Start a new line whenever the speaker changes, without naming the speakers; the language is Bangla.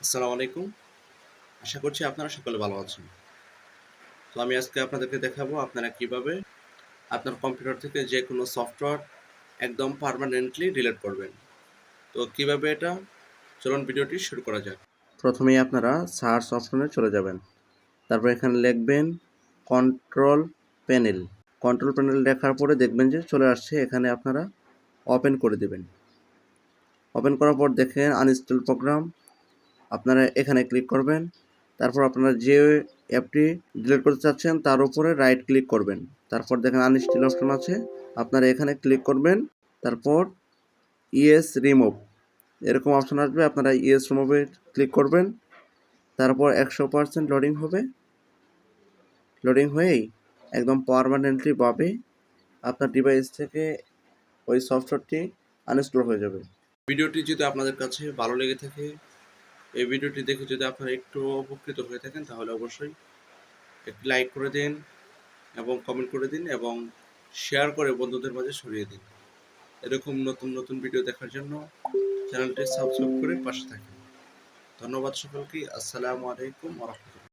আসসালামু আলাইকুম। আশা করছি আপনারা সকলে ভালো আছেন। তো আমি আজকে আপনাদেরকে দেখাবো আপনারা কিভাবে আপনার কম্পিউটার থেকে যেকোনো সফটওয়্যার একদম পার্মানেন্টলি ডিলিট করবেন। তো কিভাবে এটা? চলুন ভিডিওটি শুরু করা যাক। প্রথমেই আপনারা সার্চ অপশনে চলে যাবেন। তারপর এখানে লিখবেন কন্ট্রোল প্যানেল। কন্ট্রোল প্যানেল লেখার পরে দেখবেন যে চলে আসছে, এখানে আপনারা ওপেন করে দিবেন। ওপেন করার পর দেখেন আনইনস্টল প্রোগ্রাম, আপনারা এখানে ক্লিক করবেন। তারপর আপনারা যে অ্যাপটি ডিলিট করতে চাচ্ছেন তার উপরে রাইট ক্লিক করবেন। তারপর দেখেন আনইনস্টল অপশন আছে, আপনারা এখানে ক্লিক করবেন। তারপর ইয়েস রিমুভ এরকম অপশন আসবে, আপনারা ইয়েস রিমুভে ক্লিক করবেন। তারপর 100% লোডিং হবে। লোডিং হয়েই একদম পার্মানেন্টলি ভাবে আপনার ডিভাইস থেকে ওই সফটওয়্যারটি আনইনস্টল হয়ে যাবে। ভিডিওটি যদি আপনাদের কাছে ভালো লেগে থাকে, এই ভিডিওটি দেখে যদি আপনারা একটু উপকৃত হয়ে থাকেন, তাহলে অবশ্যই একটি লাইক করে দিন এবং কমেন্ট করে দিন এবং শেয়ার করে বন্ধুদের মাঝে ছড়িয়ে দিন। এরকম নতুন নতুন ভিডিও দেখার জন্য চ্যানেলটি সাবস্ক্রাইব করে পাশে থাকুন। ধন্যবাদ সকলকে। আসসালামু আলাইকুম ওয়া রাহমাতুল্লাহ।